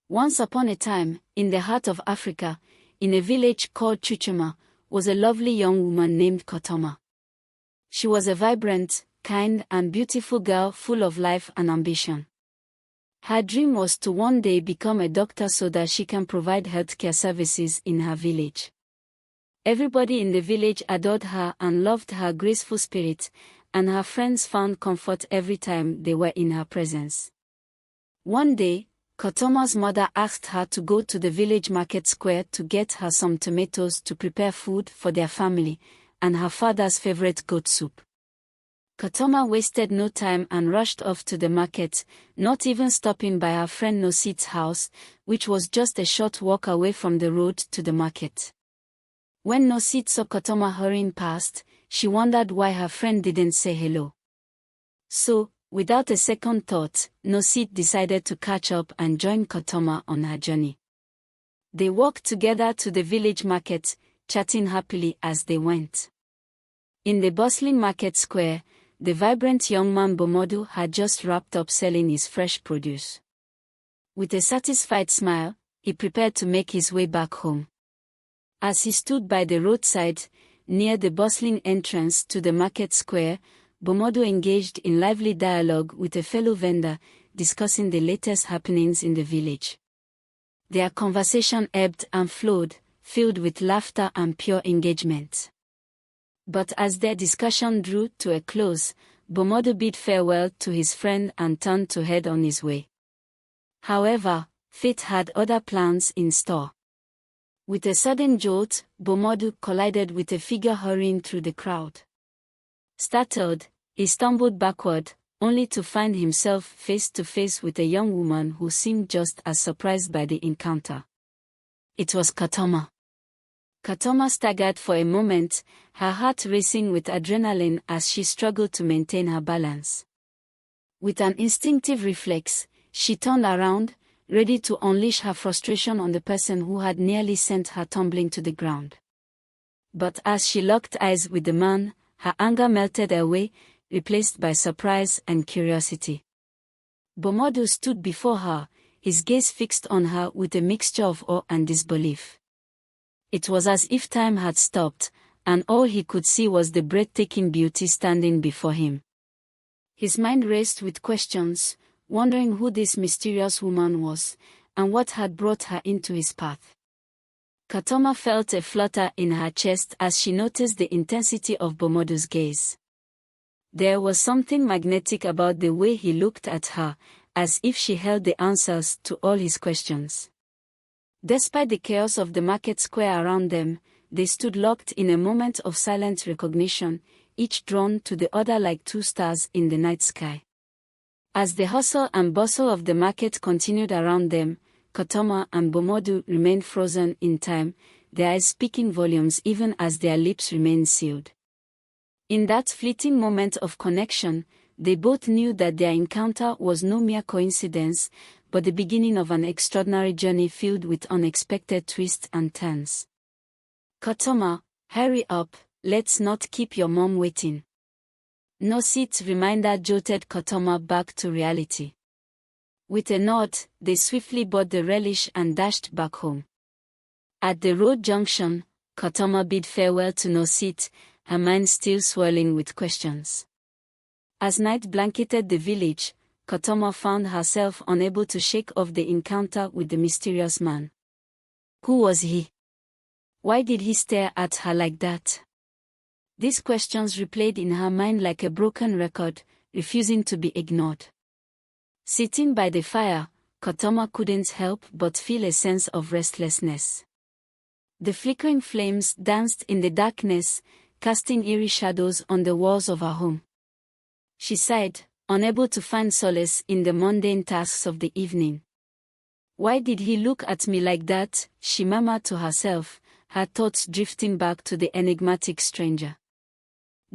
Once upon a time, in the heart of Africa, in a village called Chuchuma, was a lovely young woman named Kotoma. She was a vibrant, kind, and beautiful girl full of life and ambition. Her dream was to one day become a doctor so that she can provide healthcare services in her village. Everybody in the village adored her and loved her graceful spirit, and her friends found comfort every time they were in her presence. One day, Kotoma's mother asked her to go to the village market square to get her some tomatoes to prepare food for their family, and her father's favorite goat soup. Kotoma wasted no time and rushed off to the market, not even stopping by her friend Nosit's house, which was just a short walk away from the road to the market. When Nosit saw Kotoma hurrying past, she wondered why her friend didn't say hello. So, without a second thought, Nosit decided to catch up and join Kotoma on her journey. They walked together to the village market, chatting happily as they went. In the bustling market square, the vibrant young man Bomodu had just wrapped up selling his fresh produce. With a satisfied smile, he prepared to make his way back home. As he stood by the roadside, near the bustling entrance to the market square, Bomodu engaged in lively dialogue with a fellow vendor, discussing the latest happenings in the village. Their conversation ebbed and flowed, filled with laughter and pure engagement. But as their discussion drew to a close, Bomodu bid farewell to his friend and turned to head on his way. However, fate had other plans in store. With a sudden jolt, Bomodu collided with a figure hurrying through the crowd. Startled, he stumbled backward, only to find himself face to face with a young woman who seemed just as surprised by the encounter. It was Kotoma. Kotoma staggered for a moment, her heart racing with adrenaline as she struggled to maintain her balance. With an instinctive reflex, she turned around, ready to unleash her frustration on the person who had nearly sent her tumbling to the ground. But as she locked eyes with the man, her anger melted away, replaced by surprise and curiosity. Bomodu stood before her, his gaze fixed on her with a mixture of awe and disbelief. It was as if time had stopped, and all he could see was the breathtaking beauty standing before him. His mind raced with questions, wondering who this mysterious woman was, and what had brought her into his path. Kotoma felt a flutter in her chest as she noticed the intensity of Bomodu's gaze. There was something magnetic about the way he looked at her, as if she held the answers to all his questions. Despite the chaos of the market square around them, they stood locked in a moment of silent recognition, each drawn to the other like two stars in the night sky. As the hustle and bustle of the market continued around them, Kotoma and Bomodu remained frozen in time, their eyes speaking volumes even as their lips remained sealed. In that fleeting moment of connection, they both knew that their encounter was no mere coincidence, but the beginning of an extraordinary journey filled with unexpected twists and turns. Kotoma, hurry up, let's not keep your mom waiting. Nosit's reminder jolted Kotoma back to reality. With a nod, they swiftly bought the relish and dashed back home. At the road junction, Kotoma bid farewell to Nosit, her mind still swirling with questions. As night blanketed the village, Kotoma found herself unable to shake off the encounter with the mysterious man. Who was he? Why did he stare at her like that? These questions replayed in her mind like a broken record, refusing to be ignored. Sitting by the fire, Kotoma couldn't help but feel a sense of restlessness. The flickering flames danced in the darkness, casting eerie shadows on the walls of her home. She sighed, unable to find solace in the mundane tasks of the evening. Why did he look at me like that? She murmured to herself, her thoughts drifting back to the enigmatic stranger.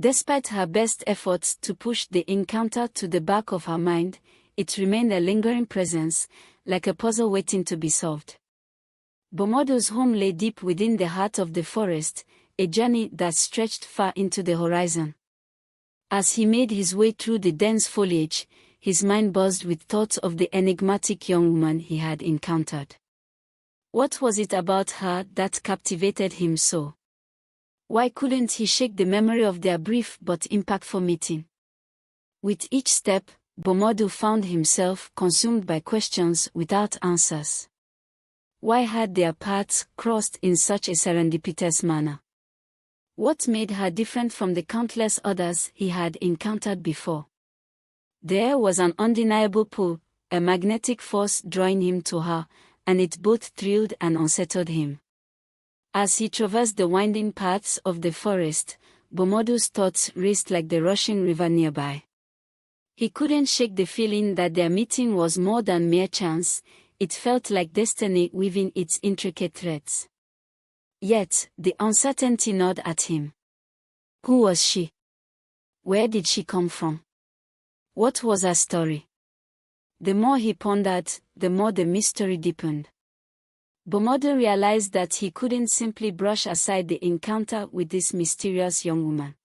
Despite her best efforts to push the encounter to the back of her mind, it remained a lingering presence, like a puzzle waiting to be solved. Bomodu's home lay deep within the heart of the forest, a journey that stretched far into the horizon. As he made his way through the dense foliage, his mind buzzed with thoughts of the enigmatic young woman he had encountered. What was it about her that captivated him so? Why couldn't he shake the memory of their brief but impactful meeting? With each step, Bomodu found himself consumed by questions without answers. Why had their paths crossed in such a serendipitous manner? What made her different from the countless others he had encountered before? There was an undeniable pull, a magnetic force drawing him to her, and it both thrilled and unsettled him. As he traversed the winding paths of the forest, Bomodu's thoughts raced like the rushing river nearby. He couldn't shake the feeling that their meeting was more than mere chance. It felt like destiny weaving its intricate threads. Yet, the uncertainty gnawed at him. Who was she? Where did she come from? What was her story? The more he pondered, the more the mystery deepened. Bomodu realized that he couldn't simply brush aside the encounter with this mysterious young woman.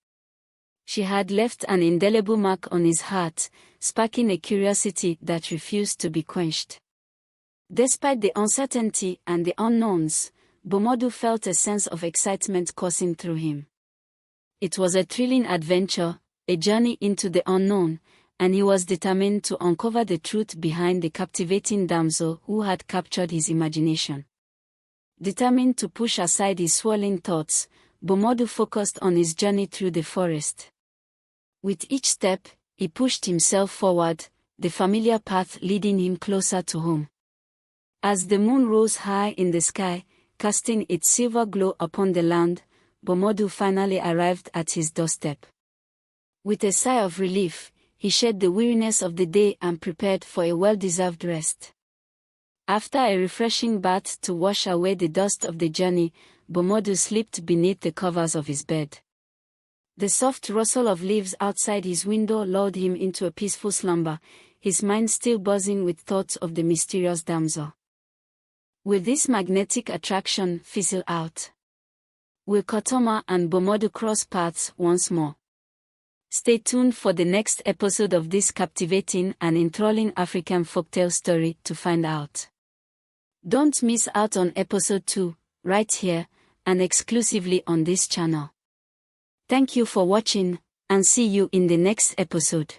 She had left an indelible mark on his heart, sparking a curiosity that refused to be quenched. Despite the uncertainty and the unknowns, Bomodu felt a sense of excitement coursing through him. It was a thrilling adventure, a journey into the unknown, and he was determined to uncover the truth behind the captivating damsel who had captured his imagination. Determined to push aside his swirling thoughts, Bomodu focused on his journey through the forest. With each step, he pushed himself forward, the familiar path leading him closer to home. As the moon rose high in the sky, casting its silver glow upon the land, Bomodu finally arrived at his doorstep. With a sigh of relief, he shed the weariness of the day and prepared for a well-deserved rest. After a refreshing bath to wash away the dust of the journey, Bomodu slipped beneath the covers of his bed. The soft rustle of leaves outside his window lulled him into a peaceful slumber, his mind still buzzing with thoughts of the mysterious damsel. Will this magnetic attraction fizzle out? Will Kotoma and Bomodu cross paths once more? Stay tuned for the next episode of this captivating and enthralling African folktale story to find out. Don't miss out on episode 2, right here, and exclusively on this channel. Thank you for watching, and see you in the next episode.